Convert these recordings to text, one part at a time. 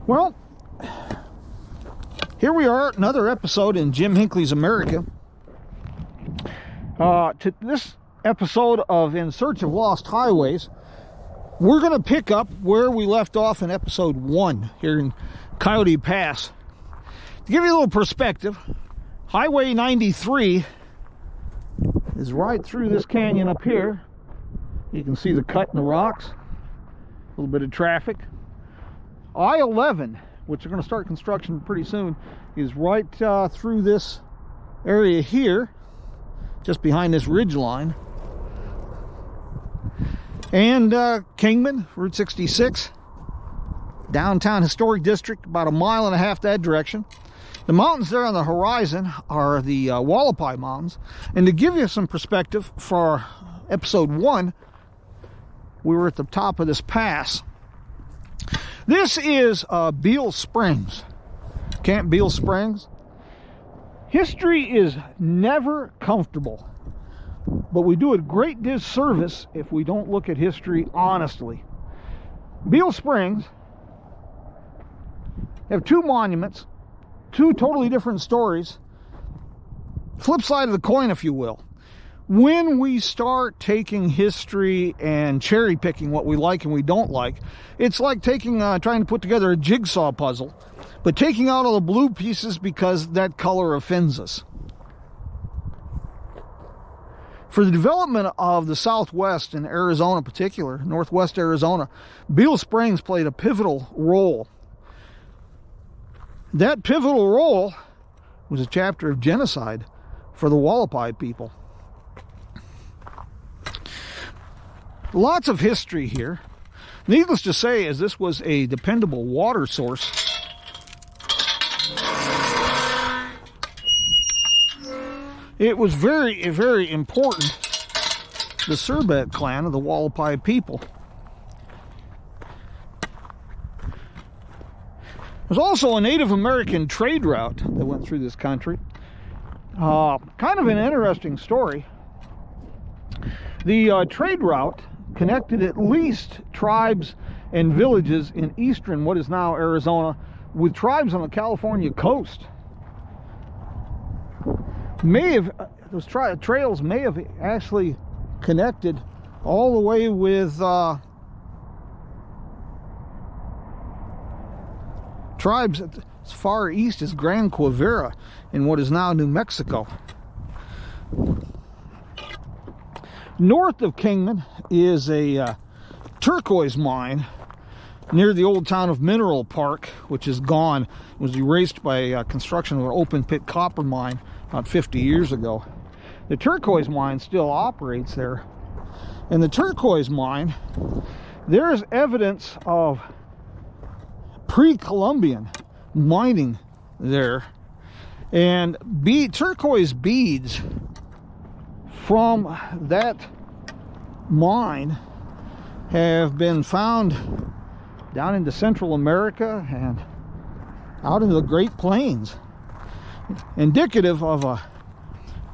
Well, here we are, another episode in Jim Hinckley's America. To this episode of In Search of Lost Highways, we're going to pick up where we left off in episode 1 here in Coyote Pass. To give you a little perspective, Highway 93 is right through this canyon up here. You can see the cut in the rocks, a little bit of traffic. I-11, which they're going to start construction pretty soon, is right through this area here, just behind this ridge line. And Kingman, Route 66, downtown historic district, about 1.5 miles that direction. The mountains there on the horizon are the Hualapai Mountains. And to give you some perspective, for episode 1, we were at the top of this pass. This is Beale Springs, Camp Beale Springs. History is never comfortable, but we do a great disservice if we don't look at history honestly. Beale Springs have 2 monuments, 2 totally different stories. Flip side of the coin, if you will. When we start taking history and cherry picking what we like and we don't like, it's like taking trying to put together a jigsaw puzzle, but taking out all the blue pieces because that color offends us. For the development of the Southwest in Arizona in particular, Northwest Arizona, Beale Springs played a pivotal role. That pivotal role was a chapter of genocide for the Hualapai people. Lots of history here. Needless to say, as this was a dependable water source, it was very, very important to the Surbat clan of the Hualapai people. There's also a Native American trade route that went through this country. Kind of an interesting story. The trade route connected at least tribes and villages in eastern, what is now Arizona, with tribes on the California coast. Those trails may have actually connected all the way with tribes as far east as Gran Quivira in what is now New Mexico. North of Kingman is a turquoise mine near the old town of Mineral Park, which is gone. It was erased by construction of an open pit copper mine about 50 years ago. The turquoise mine still operates there. And the turquoise mine, there is evidence of pre-Columbian mining there. And turquoise beads from that mine have been found down into Central America and out into the Great Plains, indicative of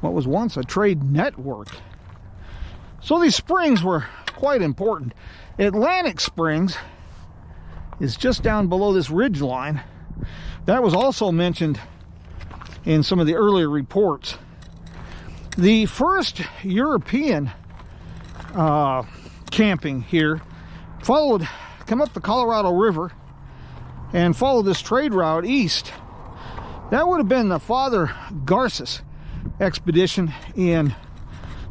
what was once a trade network. So these springs were quite important. Atlantic Springs is just down below this ridge line. That was also mentioned in some of the earlier reports. The first European camping here come up the Colorado River and followed this trade route east. That would have been the Father Garces expedition in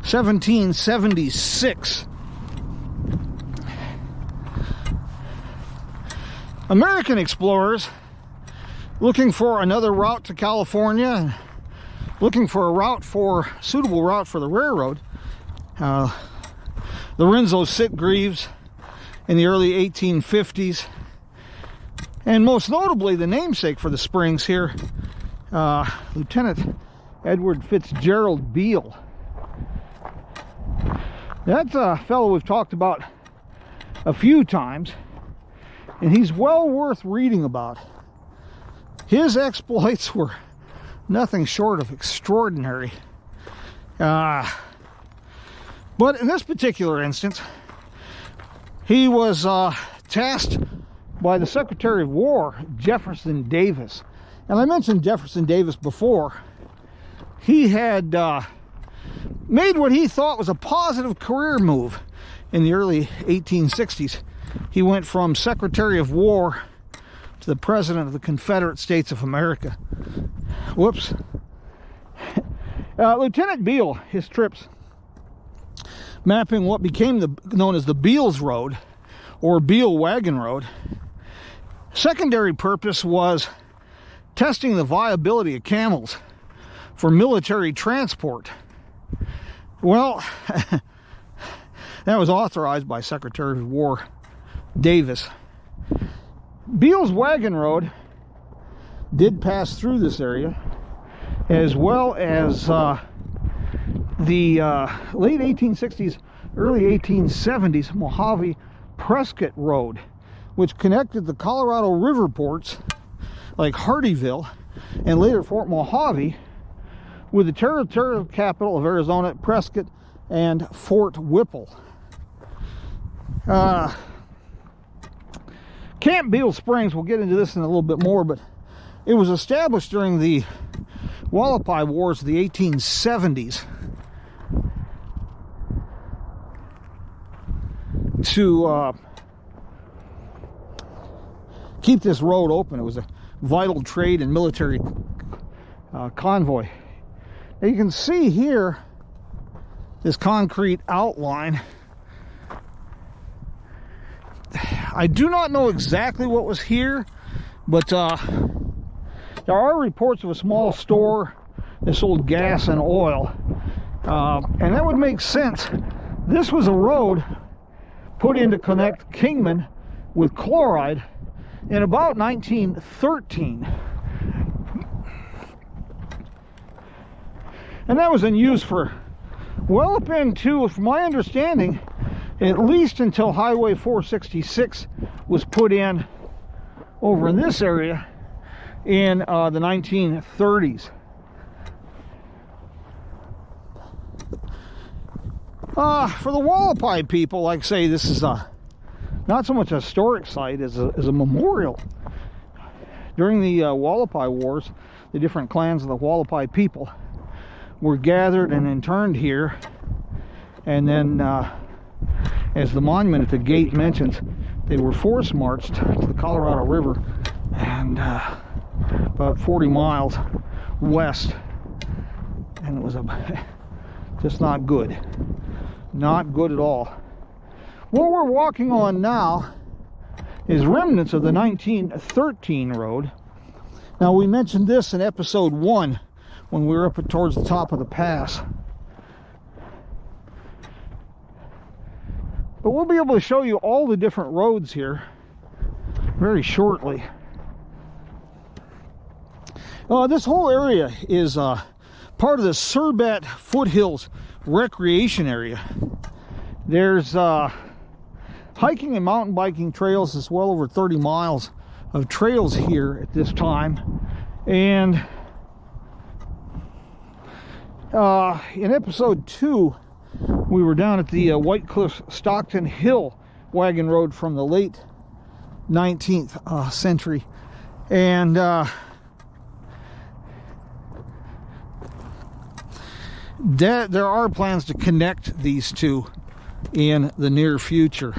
1776. American explorers looking for another route to California, looking for a suitable route for the railroad. Lorenzo Sitgreaves in the early 1850s, and most notably the namesake for the springs here, Lieutenant Edward Fitzgerald Beale. That's a fellow we've talked about a few times, and he's well worth reading about. His exploits were nothing short of extraordinary. But in this particular instance, he was tasked by the Secretary of War, Jefferson Davis. And I mentioned Jefferson Davis before. He had made what he thought was a positive career move in the early 1860s. He went from Secretary of War to the President of the Confederate States of America. Whoops. Lieutenant Beale, his trips mapping what became known as the Beale's Road, or Beale Wagon Road. Secondary purpose was testing the viability of camels for military transport. Well, that was authorized by Secretary of War Davis. Beale's Wagon Road did pass through this area, as well as the late 1860s, early 1870s Mojave-Prescott Road, which connected the Colorado River ports like Hardeeville and later Fort Mojave with the territorial capital of Arizona, Prescott, and Fort Whipple. Camp Beale Springs, we'll get into this in a little bit more, but it was established during the Hualapai Wars of the 1870s to keep this road open. It was a vital trade and military convoy. Now you can see here this concrete outline. I do not know exactly what was here, but there are reports of a small store that sold gas and oil, and that would make sense. This was a road put in to connect Kingman with Chloride in about 1913, and that was in use for well up into, from my understanding, at least until Highway 466 was put in over in this area in the 1930s. For the Hualapai people, like I say, this is not so much a historic site as a memorial. During the Hualapai Wars, the different clans of the Hualapai people were gathered and interned here, and then as the monument at the gate mentions, they were force marched to the Colorado River and about 40 miles west, and it was just not good. Not good at all. What we're walking on now is remnants of the 1913 road. Now, we mentioned this in episode 1 when we were up towards the top of the pass. But we'll be able to show you all the different roads here very shortly. This whole area is part of the Surbat Foothills Recreation Area. There's hiking and mountain biking trails. It's well over 30 miles of trails here at this time. And in episode 2, we were down at the White Cliffs Stockton Hill wagon road from the late 19th century, and there are plans to connect these two in the near future,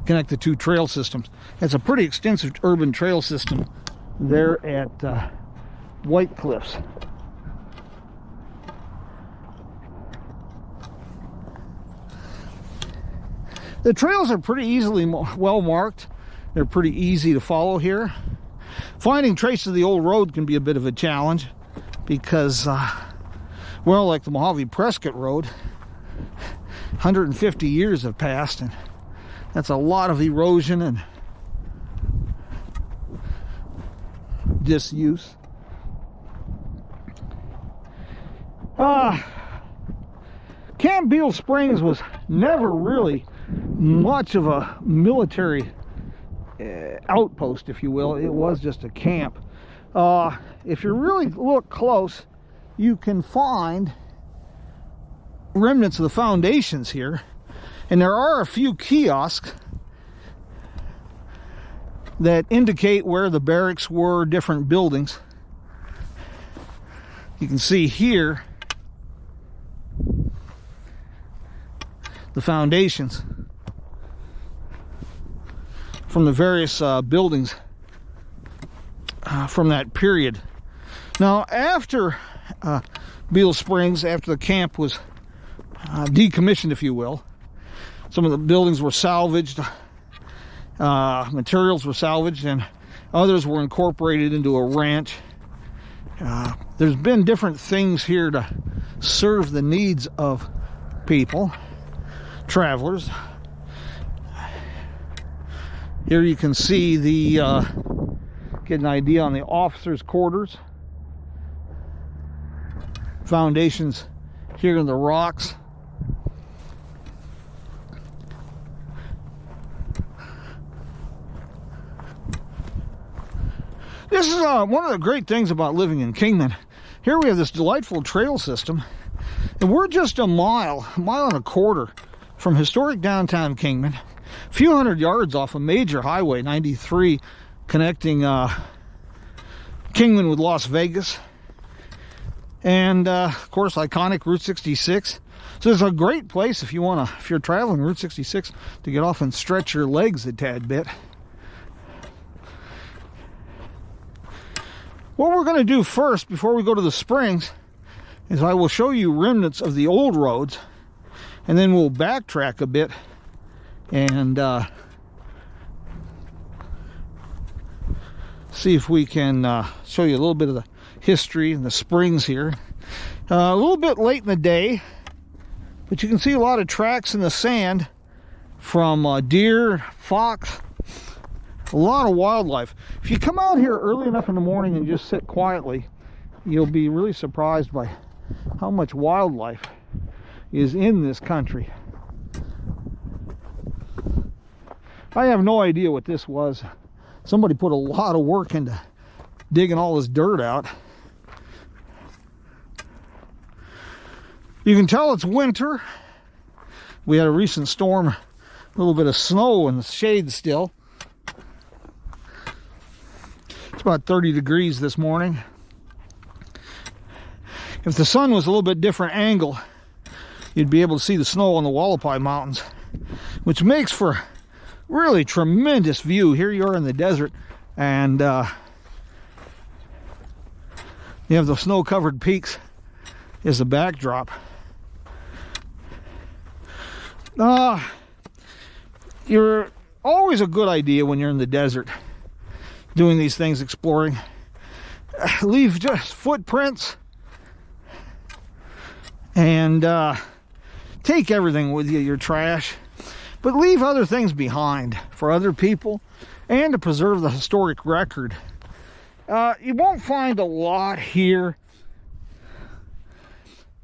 connect the two trail systems. It's a pretty extensive urban trail system there at White Cliffs. The trails are pretty easily well marked. They're pretty easy to follow here. Finding traces of the old road can be a bit of a challenge because, well, like the Mojave-Prescott Road, 150 years have passed, and that's a lot of erosion and disuse. Camp Beale Springs was never really much of a military outpost, if you will. It was just a camp. If you really look close, you can find remnants of the foundations here, and there are a few kiosks that indicate where the barracks were, different buildings. You can see here the foundations from the various buildings from that period. Now, after Beale Springs, after the camp was decommissioned, if you will, some of the buildings were salvaged, materials were salvaged, and others were incorporated into a ranch. There's been different things here to serve the needs of people, travelers. Here you can see the get an idea on the officers' quarters. Foundations here in the rocks. This is one of the great things about living in Kingman. Here we have this delightful trail system, and we're just a mile and a quarter from historic downtown Kingman, a few hundred yards off a major highway, 93, connecting Kingman with Las Vegas, and of course iconic Route 66. So it's a great place if you're traveling Route 66 to get off and stretch your legs a tad bit. What we're going to do first, before we go to the springs, is I will show you remnants of the old roads, and then we'll backtrack a bit and see if we can show you a little bit of the history and the springs here. A little bit late in the day, but you can see a lot of tracks in the sand from deer, fox, a lot of wildlife. If you come out here early enough in the morning and just sit quietly, you'll be really surprised by how much wildlife is in this country. I have no idea what this was. Somebody put a lot of work into digging all this dirt out. You can tell it's winter. We had a recent storm, a little bit of snow in the shade still. It's about 30 degrees this morning. If the sun was a little bit different angle, you'd be able to see the snow on the Hualapai Mountains, which makes for really tremendous view. Here you are in the desert, and you have the snow-covered peaks as the backdrop. You're always a good idea when you're in the desert doing these things, exploring. Leave just footprints and take everything with you, your trash, but leave other things behind for other people and to preserve the historic record. You won't find a lot here.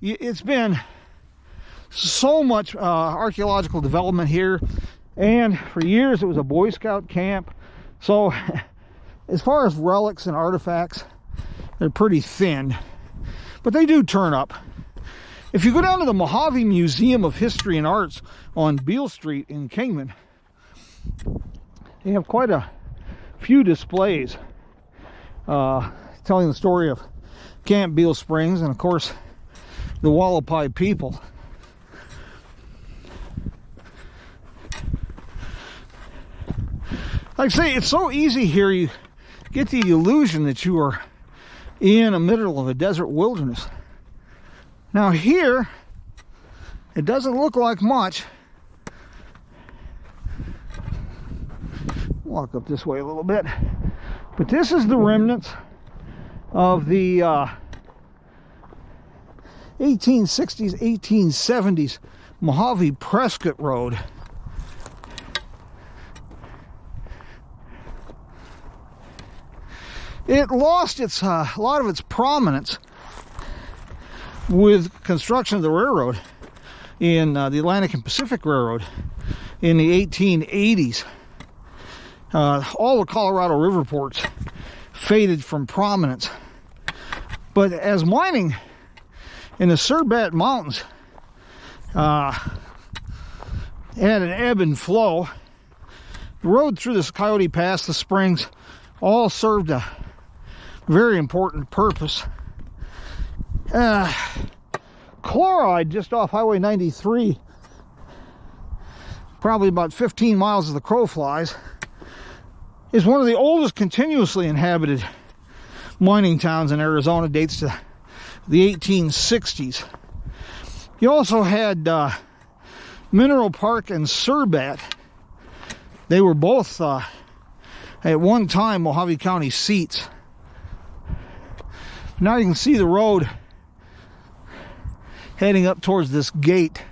It's been so much archaeological development here, and for years it was a Boy Scout camp. So as far as relics and artifacts, they're pretty thin, but they do turn up. If you go down to the Mojave Museum of History and Arts on Beale Street in Kingman, they have quite a few displays telling the story of Camp Beale Springs and, of course, the Hualapai people. Like I say, it's so easy here, you get the illusion that you are in the middle of a desert wilderness. Now here, it doesn't look like much. Walk up this way a little bit. But this is the remnants of the 1860s, 1870s Mojave Prescott Road. It lost its a lot of its prominence with construction of the railroad in the Atlantic and Pacific Railroad in the 1880s. All the Colorado River ports faded from prominence. But as mining in the Surbat Mountains had an ebb and flow, The road through this Coyote Pass, the springs, all served a very important purpose. Chloride, just off Highway 93, probably about 15 miles as the crow flies, is one of the oldest continuously inhabited mining towns in Arizona. Dates to the 1860s. You also had Mineral Park and Surbat. They were both at one time Mojave County seats. Now you can see the road heading up towards this gate.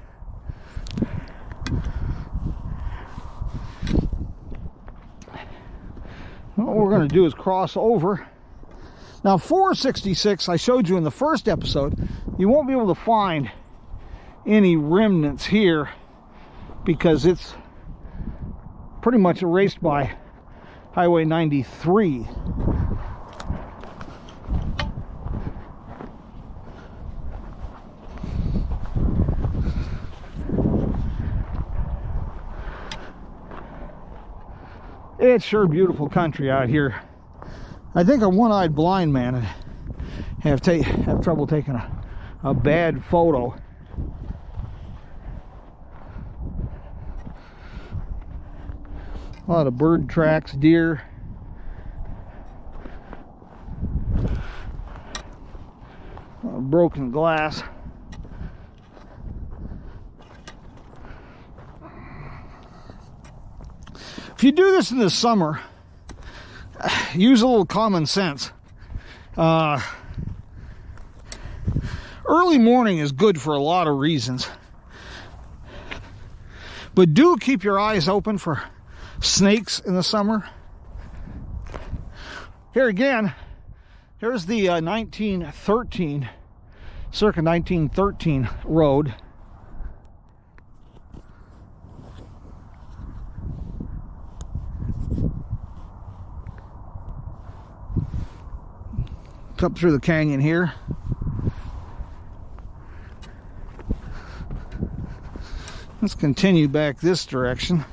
What we're going to do is cross over. Now 466, I showed you in the first episode, you won't be able to find any remnants here because it's pretty much erased by Highway 93. It's sure beautiful country out here. I think a one-eyed blind man would have trouble taking a bad photo. A lot of bird tracks, deer. Broken glass. If you do this in the summer, use a little common sense. Early morning is good for a lot of reasons. But do keep your eyes open for snakes in the summer. Here again, here's the 1913, circa 1913 road. Up through the canyon here. Let's continue back this direction.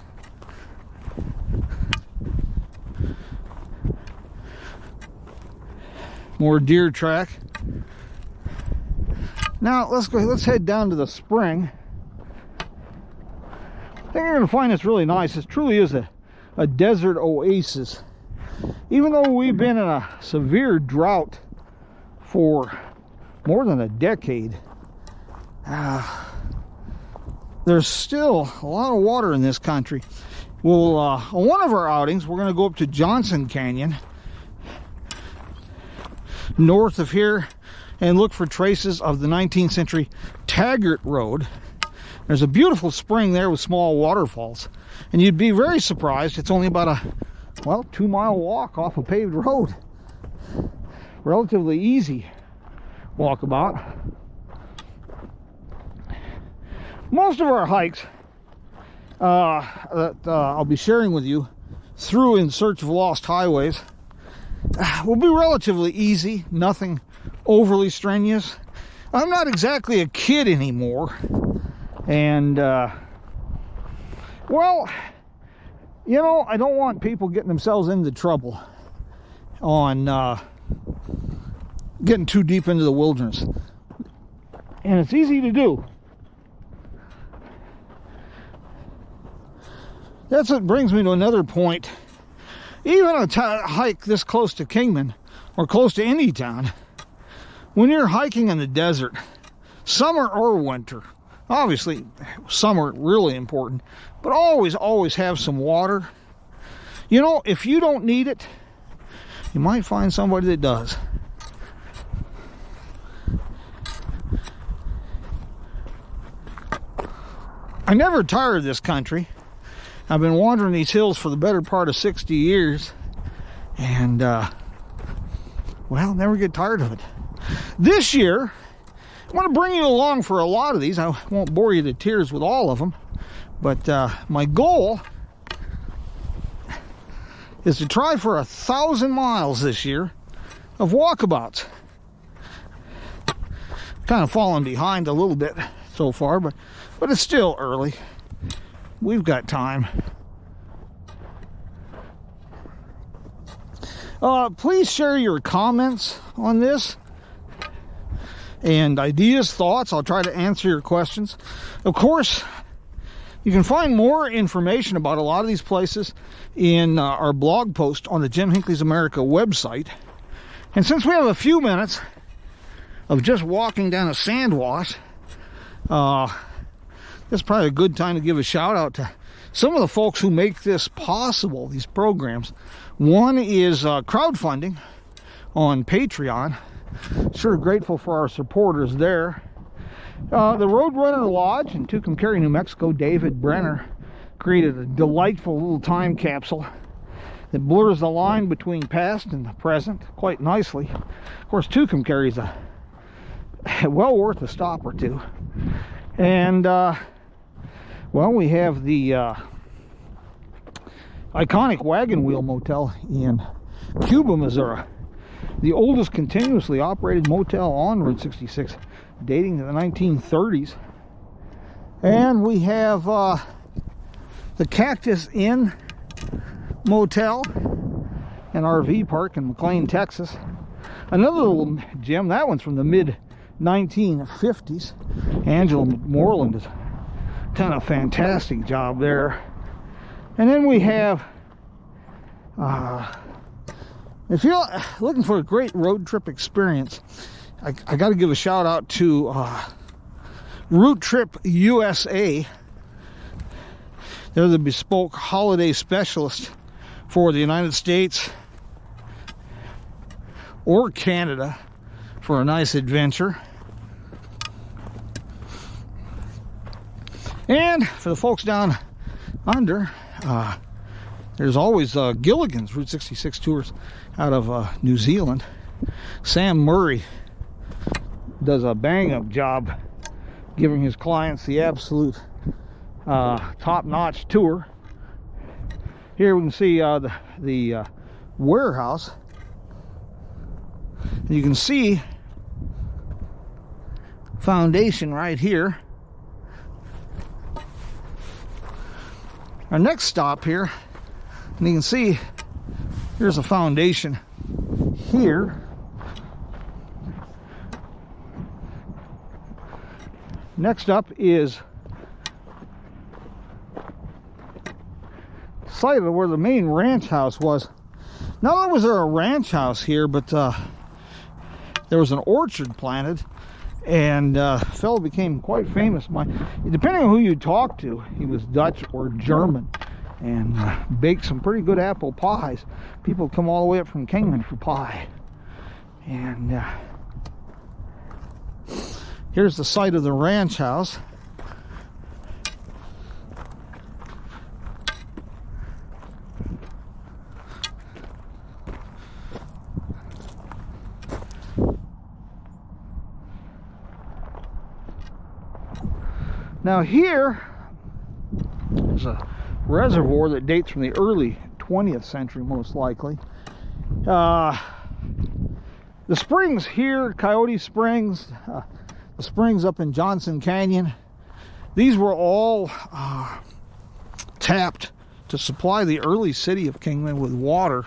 More deer track. Now let's head down to the spring. I think you're going to find this really nice. This truly is a desert oasis. Even though we've been in a severe drought for more than a decade, there's still a lot of water in this country. Well, on one of our outings, we're going to go up to Johnson Canyon, north of here, and look for traces of the 19th century Taggart Road. There's a beautiful spring there with small waterfalls, and you'd be very surprised. It's only about a 2-mile walk off a paved road. Relatively easy walkabout. Most of our hikes that I'll be sharing with you through In Search of Lost Highways will be relatively easy, nothing overly strenuous. I'm not exactly a kid anymore, and well, you know, I don't want people getting themselves into trouble on getting too deep into the wilderness. And it's easy to do. That's what brings me to another point. Even a hike this close to Kingman, or close to any town, when you're hiking in the desert, summer or winter, obviously summer really important, but always have some water. You know, if you don't need it, you might find somebody that does. I never tire of this country. I've been wandering these hills for the better part of 60 years, and well, never get tired of it. This year, I want to bring you along for a lot of these. I won't bore you to tears with all of them, but my goal is to try for 1,000 miles this year of walkabouts. Kind of fallen behind a little bit so far, but it's still early. We've got time. Please share your comments on this and ideas, thoughts. I'll try to answer your questions. Of course, you can find more information about a lot of these places in our blog post on the Jim Hinckley's America website. And since we have a few minutes of just walking down a sand wash, this is probably a good time to give a shout out to some of the folks who make this possible, these programs. One is crowdfunding on Patreon. Sure grateful for our supporters there. The Roadrunner Lodge in Tucumcari, New Mexico, David Brenner, created a delightful little time capsule that blurs the line between past and the present quite nicely. Of course, Tucumcari is well worth a stop or two. And, well, we have the iconic Wagon Wheel Motel in Cuba, Missouri. The oldest continuously operated motel on Route 66, dating to the 1930s. And we have the Cactus Inn Motel and RV Park in McLean, Texas. Another little gem, that one's from the mid-1950s. Angela McMorland has done a fantastic job there. And then we have, if you're looking for a great road trip experience, I got to give a shout out to Route Trip USA. They're the bespoke holiday specialist for the United States or Canada for a nice adventure. And for the folks down under, there's always Gilligan's Route 66 tours out of New Zealand. Sam Murray does a bang-up job giving his clients the absolute top-notch tour. Here we can see the warehouse. You can see foundation right here. Our next stop here, and you can see here's a foundation here. Next up is the site of where the main ranch house was. Not only was there a ranch house here, but there was an orchard planted, and a fellow became quite famous. Depending on who you talk to, he was Dutch or German, and baked some pretty good apple pies. People come all the way up from Kingman for pie. And here's the site of the ranch house. Now here is a reservoir that dates from the early 20th century, most likely. The springs here, Coyote Springs, the springs up in Johnson Canyon, these were all tapped to supply the early city of Kingman with water.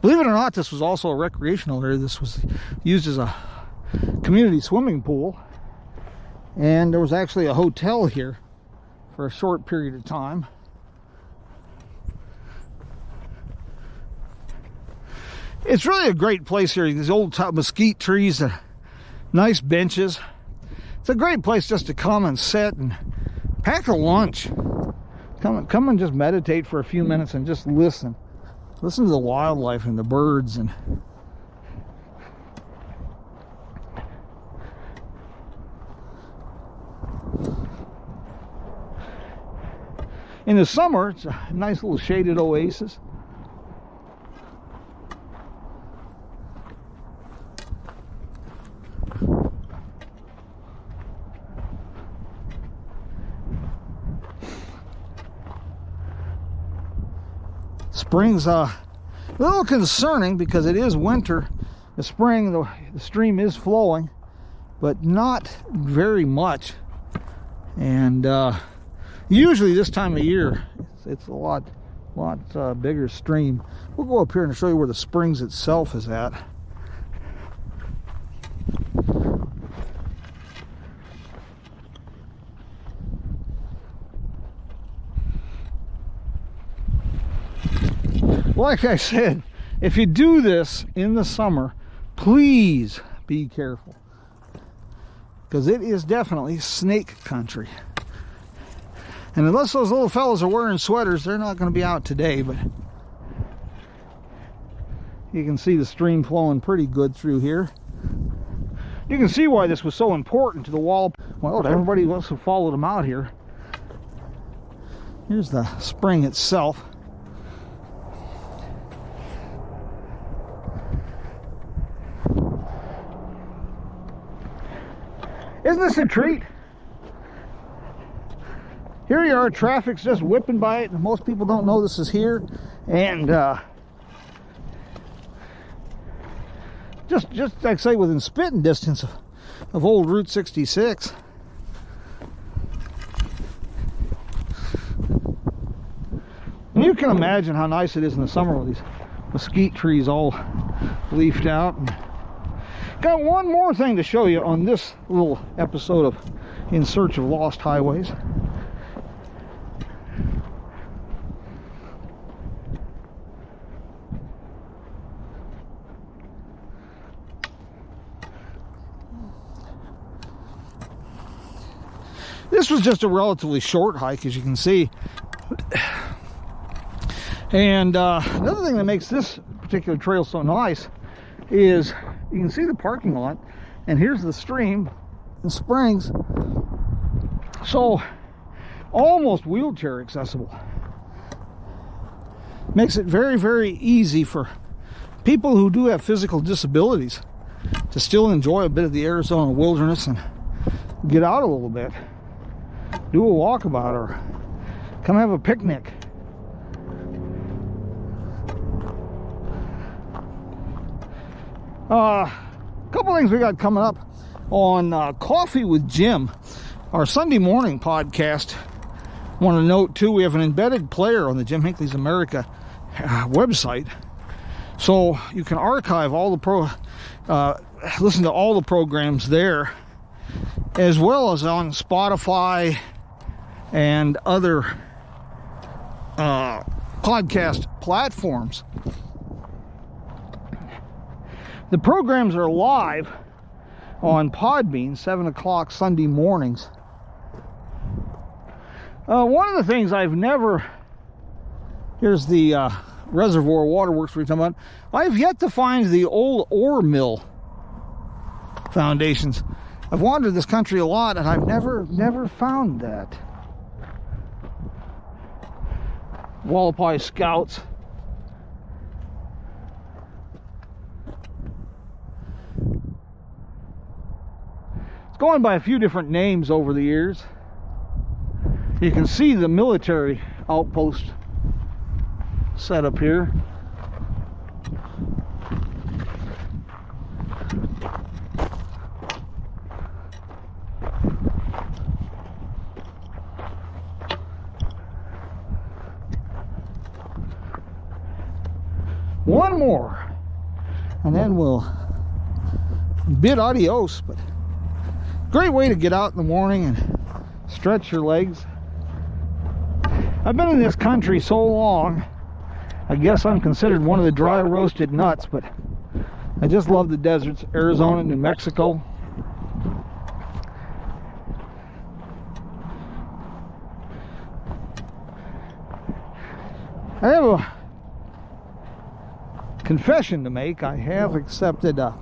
Believe it or not, this was also a recreational area. This was used as a community swimming pool. And there was actually a hotel here for a short period of time. It's really a great place here. These old mesquite trees, nice benches. It's a great place just to come and sit and pack a lunch. Come and just meditate for a few minutes and just listen. Listen to the wildlife and the birds. And in the summer, it's a nice little shaded oasis. Spring's a little concerning because it is winter. The spring, the stream is flowing, but not very much. And usually this time of year, it's a lot lot bigger stream. We'll go up here and show you where the springs itself is at. Like I said, if you do this in the summer, please be careful, because it is definitely snake country. And unless those little fellas are wearing sweaters, they're not going to be out today. But you can see the stream flowing pretty good through here. You can see why this was so important to the Hualapai. Well, to everybody else who followed them out here. Here's the spring itself. Isn't this a treat? Here you are, traffic's just whipping by it, and most people don't know this is here. And just like I say, within spitting distance of old Route 66. And you can imagine how nice it is in the summer with these mesquite trees all leafed out. And got one more thing to show you on this little episode of In Search of Lost Highways. This was just a relatively short hike, as you can see. And another thing that makes this particular trail so nice is you can see the parking lot, and here's the stream and springs, so almost wheelchair accessible. Makes it very, very easy for people who do have physical disabilities to still enjoy a bit of the Arizona wilderness and get out a little bit, do a walkabout, or come have a picnic. A couple things we got coming up on Coffee with Jim, our Sunday morning podcast. Want to note too, we have an embedded player on the Jim Hinckley's America website, so you can archive all the listen to all the programs there, as well as on Spotify and other podcast platforms. The programs are live on Podbean, 7 o'clock Sunday mornings. One of the things I've never... Here's the Reservoir Waterworks we're talking about. I've yet to find the old ore mill foundations. I've wandered this country a lot, and I've never found that. Hualapai Scouts. It's gone by a few different names over the years. You can see the military outpost set up here. One more, and then we'll bid adios. But great way to get out in the morning and stretch your legs. I've been in this country so long, I guess I'm considered one of the dry roasted nuts, but I just love the deserts. Arizona, New Mexico. I have a confession to make. I have accepted a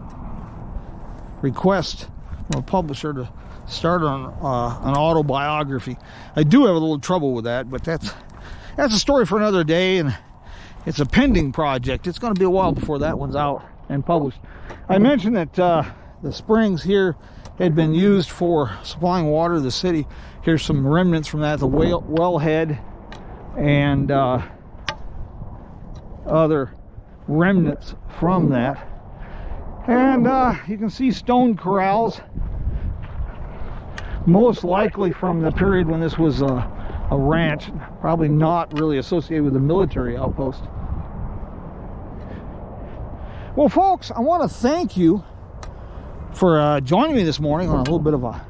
request from a publisher to start on an autobiography. I do have a little trouble with that, but that's a story for another day, and it's a pending project. It's going to be a while before that one's out and published. I mentioned that the springs here had been used for supplying water to the city. Here's some remnants from that, the wellhead and other remnants from that. And you can see stone corrals, most likely from the period when this was a a ranch, probably not really associated with a military outpost. Well, folks, I want to thank you for joining me this morning on a little bit of a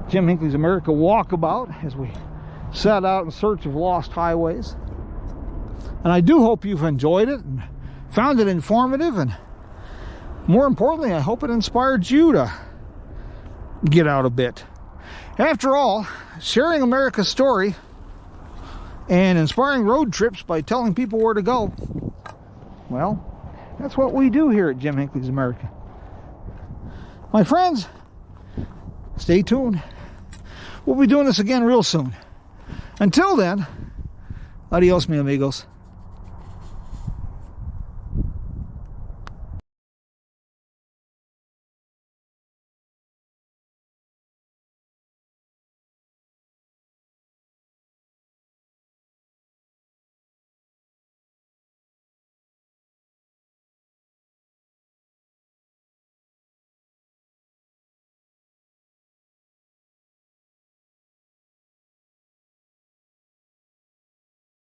Jim Hinckley's America walkabout as we set out in search of lost highways. And I do hope you've enjoyed it and found it informative, and more importantly, I hope it inspired you to get out a bit. After all, sharing America's story and inspiring road trips by telling people where to go, well, that's what we do here at Jim Hinckley's America. My friends, stay tuned. We'll be doing this again real soon. Until then, adios, mi amigos.